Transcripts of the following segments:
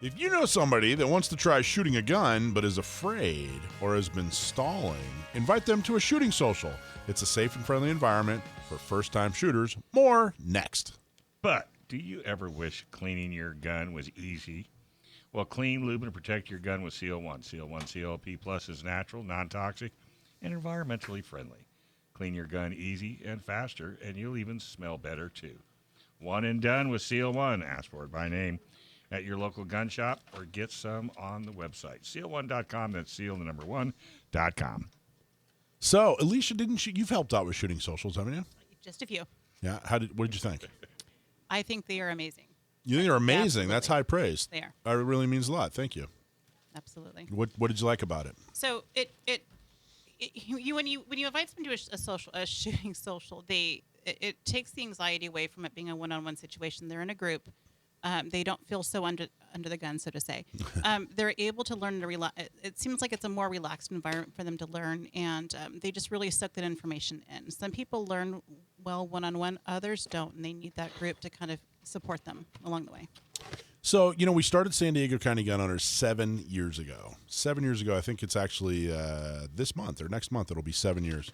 If you know somebody that wants to try shooting a gun but is afraid or has been stalling, invite them to a shooting social. It's a safe and friendly environment for first-time shooters. More next. But do you ever wish cleaning your gun was easy? Well, clean, lube, and protect your gun with CO1. CO1 CLP Plus is natural, non-toxic, and environmentally friendly. Clean your gun easy and faster, and you'll even smell better, too. One and done with CO1. Ask for it by name at your local gun shop or get some on the website. CO1.com. That's CO1.com. So, Alicia, you've helped out with shooting socials, haven't you? Just a few. Yeah. What did you think? I think they are amazing. You think they're amazing? Absolutely. That's high praise. They are. It really means a lot. Thank you. Absolutely. What did you like about it? So when you invite someone to a shooting social, it takes the anxiety away from it being a one-on-one situation. They're in a group. They don't feel so under the gun, so to say. They're able to learn to relax. It seems like it's a more relaxed environment for them to learn, and they just really soak that information in. Some people learn well one-on-one, others don't, and they need that group to kind of support them along the way. So, we started San Diego County Gun Owners 7 years ago. 7 years ago, I think it's actually this month or next month, it'll be 7 years.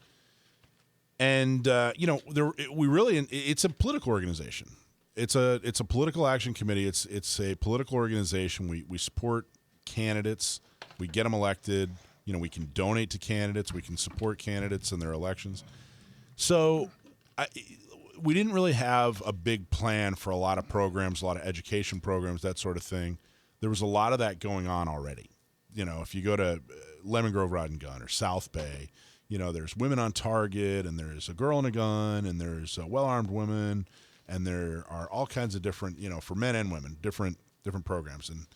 And, it's a political organization. It's a political action committee. It's a political organization. We support candidates. We get them elected. We can donate to candidates. We can support candidates in their elections. So we didn't really have a big plan for a lot of programs, a lot of education programs, that sort of thing. There was a lot of that going on already. If you go to Lemon Grove Rod and Gun or South Bay, there's Women on Target, and there's A Girl and a Gun, and there's Well-Armed Women, and there are all kinds of different, for men and women, different programs. And,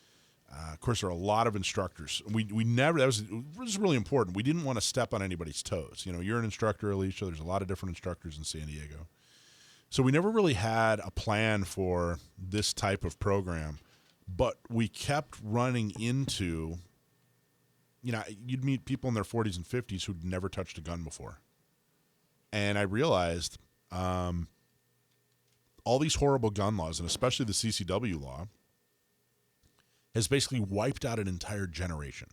of course, there are a lot of instructors. We never, that was really important. We didn't want to step on anybody's toes. You're an instructor, Alicia. There's a lot of different instructors in San Diego. So we never really had a plan for this type of program, but we kept running into, you'd meet people in their 40s and 50s who'd never touched a gun before. And I realized all these horrible gun laws, and especially the CCW law, has basically wiped out an entire generation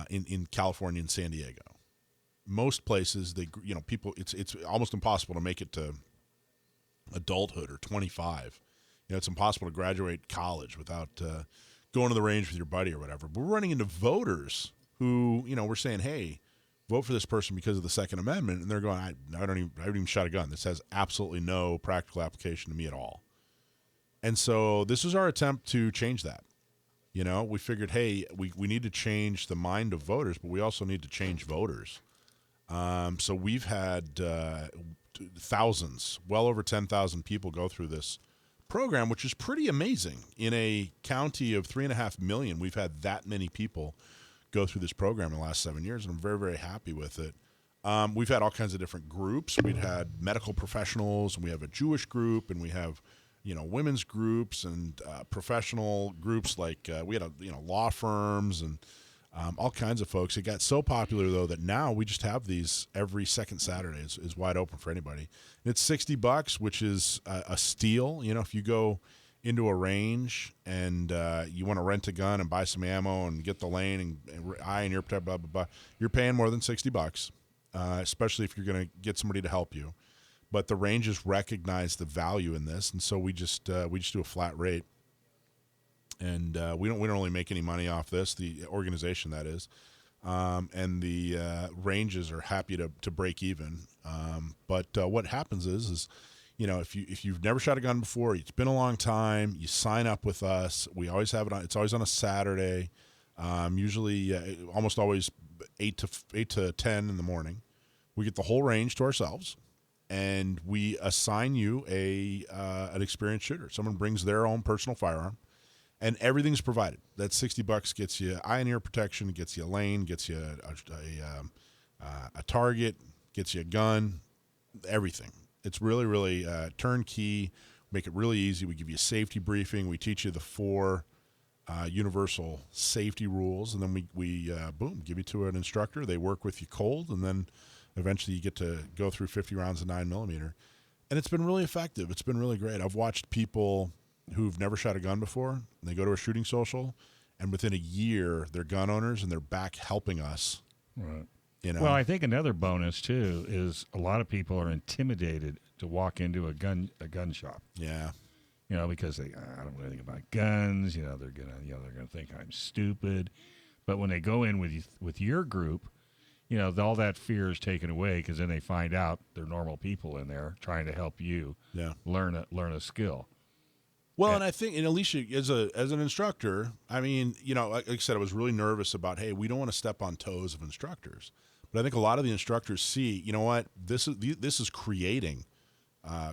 in California and San Diego. Most places, people, it's almost impossible to make it to adulthood or 25. It's impossible to graduate college without going to the range with your buddy or whatever. But we're running into voters who, we're saying, hey, vote for this person because of the Second Amendment, and they're going, I haven't even shot a gun. This has absolutely no practical application to me at all. And so this is our attempt to change that. We figured, hey, we need to change the mind of voters, but we also need to change voters. So we've had thousands, well over 10,000 people go through this program, which is pretty amazing. In a county of 3.5 million, we've had that many people go through this program in the last 7 years, and I'm very, very happy with it. We've had all kinds of different groups. We've had medical professionals, and we have a Jewish group, and we have, women's groups and professional groups like we had, law firms and all kinds of folks. It got so popular, though, that now we just have these every second Saturday is wide open for anybody. And it's $60, which is a steal. If you go into a range and you want to rent a gun and buy some ammo and get the lane and eye and ear protect, blah, blah, blah, you're paying more than $60, especially if you're going to get somebody to help you. But the ranges recognize the value in this, and so we just do a flat rate. And we don't really make any money off this, the organization that is, and the ranges are happy to break even. But what happens is if you've never shot a gun before, it's been a long time, you sign up with us. We always have it on. It's always on a Saturday, usually almost always 8 to 10 in the morning. We get the whole range to ourselves. And we assign you an experienced shooter. Someone brings their own personal firearm. And everything's provided. That $60 gets you eye and ear protection, gets you a lane, gets you a target, gets you a gun, everything. It's really, really turnkey. Make it really easy. We give you a safety briefing. We teach you the 4 universal safety rules, and then we give you to an instructor. They work with you cold, and then eventually you get to go through 50 rounds of 9mm. And it's been really effective. It's been really great. I've watched people who've never shot a gun before. And they go to a shooting social, and within a year, they're gun owners, and they're back helping us. Right. You know? Well, I think another bonus too is a lot of people are intimidated to walk into a gun shop. Yeah. Because I don't know anything about guns. They're gonna think I'm stupid. But when they go in with your group, all that fear is taken away because then they find out they're normal people in there trying to help you learn a skill. Well, and I think, and Alicia, as an instructor, I mean, like I said, I was really nervous about, hey, we don't want to step on toes of instructors. But I think a lot of the instructors see, you know what, this is creating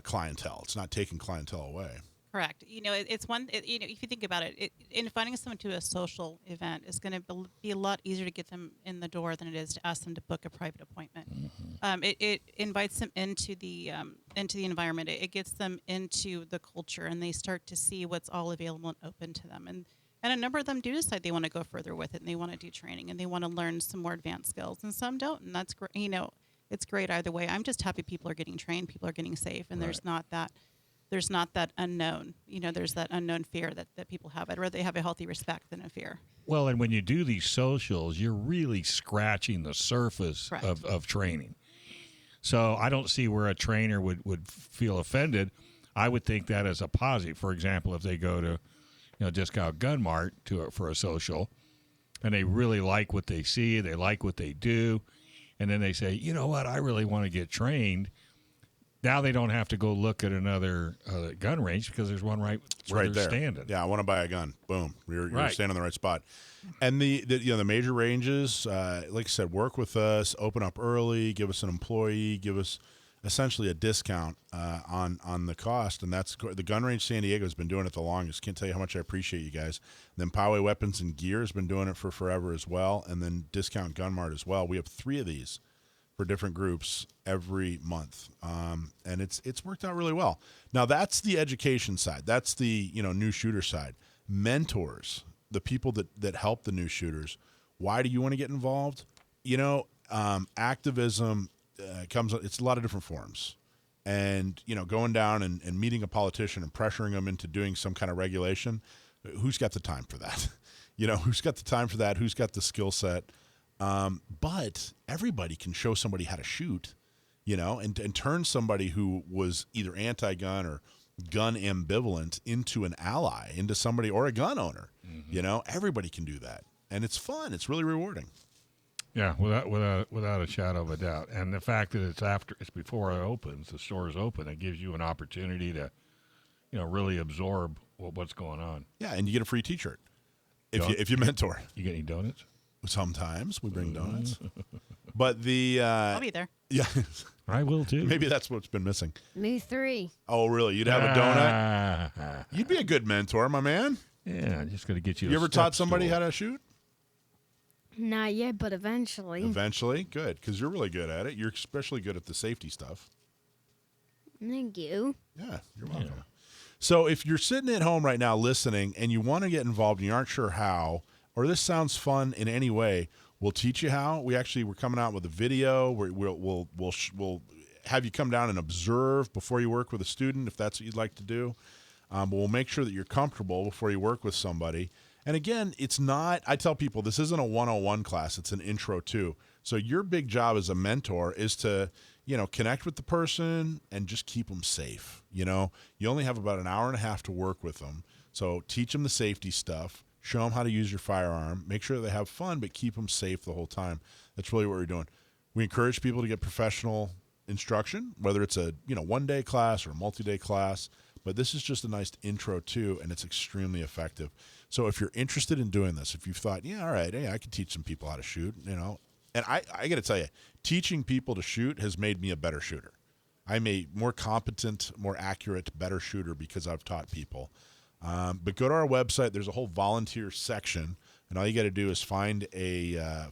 clientele. It's not taking clientele away. Correct. It's one. If you think about it, inviting someone to a social event is going to be a lot easier to get them in the door than it is to ask them to book a private appointment. Mm-hmm. It invites them into the environment. It gets them into the culture, and they start to see what's all available and open to them. And a number of them do decide they want to go further with it, and they want to do training, and they want to learn some more advanced skills, and some don't. And that's great. It's great either way. I'm just happy people are getting trained, people are getting safe, and there's not that unknown. There's that unknown fear that people have. I'd rather they have a healthy respect than a fear. Well, and when you do these socials, you're really scratching the surface of training. So I don't see where a trainer would feel offended. I would think that as a positive. For example, if they go to Discount Gun Mart for a social, and they really like what they see, they like what they do, and then they say, you know what, I really want to get trained. Now they don't have to go look at another gun range because there's one right where they're standing. Yeah, I want to buy a gun. Boom, you're standing in the right spot. And the major ranges, like I said, work with us, open up early, give us an employee, give us essentially a discount on the cost. And that's the Gun Range San Diego has been doing it the longest. Can't tell you how much I appreciate you guys. And then Poway Weapons and Gear has been doing it for forever as well. And then Discount Gun Mart as well. We have 3 of these for different groups every month. And it's worked out really well. Now that's the education side. That's the, new shooter side. Mentors, the people that help the new shooters. Why do you want to get involved? Activism it's a lot of different forms. And, going down and meeting a politician and pressuring them into doing some kind of regulation, who's got the time for that? Who's got the time for that? Who's got the skill set? But everybody can show somebody how to shoot, and turn somebody who was either anti-gun or gun ambivalent into an ally, into somebody or a gun owner. Mm-hmm. Everybody can do that, and it's fun. It's really rewarding. Yeah, without a shadow of a doubt. And the fact that it's before it opens, the store is open, it gives you an opportunity to, really absorb what's going on. Yeah, and you get a free T-shirt if you mentor. You get any donuts? Sometimes we bring donuts, but I'll be there. Yeah, I will too. Maybe that's what's been missing. Me 3. Oh, really? You'd have a donut? You'd be a good mentor, my man. Yeah, I'm just going to get you. You ever taught somebody how to shoot? Not yet, but eventually. Eventually, good, because you're really good at it. You're especially good at the safety stuff. Thank you. Yeah, you're welcome. Yeah. So if you're sitting at home right now listening and you want to get involved and you aren't sure how, or this sounds fun in any way, we'll teach you how. We're coming out with a video. We'll have you come down and observe before you work with a student if that's what you'd like to do. But we'll make sure that you're comfortable before you work with somebody. And again, it's not, I tell people, this isn't a 101 class. It's an intro too. So your big job as a mentor is to, connect with the person and just keep them safe. You only have about an hour and a half to work with them. So teach them the safety stuff. Show them how to use your firearm. Make sure they have fun, but keep them safe the whole time. That's really what we're doing. We encourage people to get professional instruction, whether it's a one-day class or a multi-day class. But this is just a nice intro too, and it's extremely effective. So if you're interested in doing this, if you've thought, yeah, all right, hey, I could teach some people how to shoot, and I got to tell you, teaching people to shoot has made me a better shooter. I'm a more competent, more accurate, better shooter because I've taught people. But go to our website. There's a whole volunteer section, and all you got to do is find an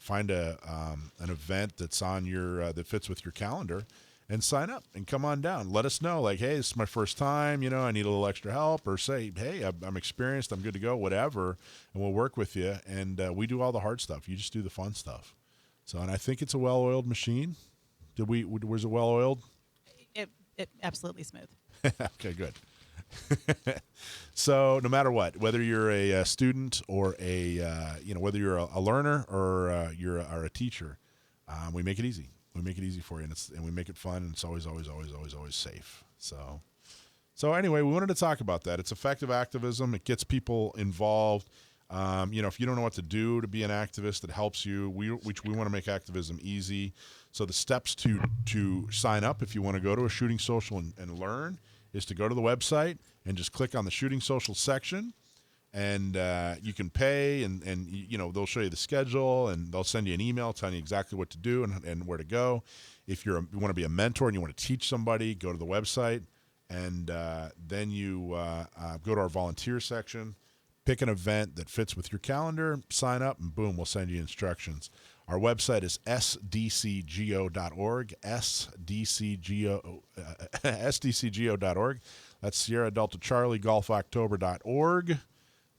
event that's on your that fits with your calendar, and sign up and come on down. Let us know, like, hey, this is my first time. I need a little extra help, or say, hey, I'm experienced. I'm good to go. Whatever, and we'll work with you. And we do all the hard stuff. You just do the fun stuff. So, and I think it's a well-oiled machine. Was it well-oiled? It absolutely smooth. Okay, good. So no matter what, whether you're a student or whether you're a learner or you're a teacher, we make it easy. We make it easy for you, and we make it fun, and it's always safe. So anyway, we wanted to talk about that. It's effective activism. It gets people involved. If you don't know what to do to be an activist, it helps you. We want to make activism easy. So the steps to sign up, if you want to go to a shooting social and learn, is to go to the website and just click on the shooting social section, and you can pay, and they'll show you the schedule, and they'll send you an email telling you exactly what to do and where to go. If you want to be a mentor and you want to teach somebody, go to the website, and then you go to our volunteer section, pick an event that fits with your calendar, sign up, and boom, we'll send you instructions. Our website is sdcgo.org, sdcgo.org. That's Sierra Delta Charlie Golf October.org.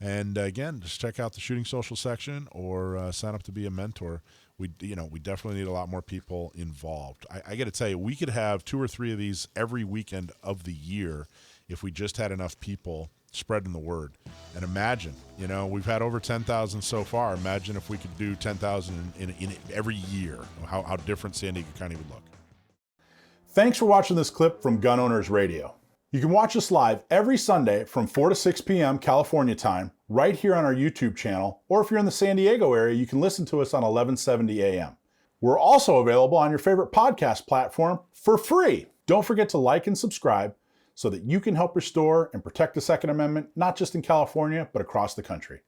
And again, just check out the shooting social section or sign up to be a mentor. We definitely need a lot more people involved. I got to tell you, we could have 2 or 3 of these every weekend of the year if we just had enough people spreading the word. And imagine, we've had over 10,000 so far. Imagine if we could do 10,000 in every year, how different San Diego County would look. Thanks for watching this clip from Gun Owners Radio. You can watch us live every Sunday from 4 to 6 p.m. California time, right here on our YouTube channel, or if you're in the San Diego area, you can listen to us on 1170 a.m. We're also available on your favorite podcast platform for free. Don't forget to like and subscribe so that you can help restore and protect the Second Amendment, not just in California, but across the country.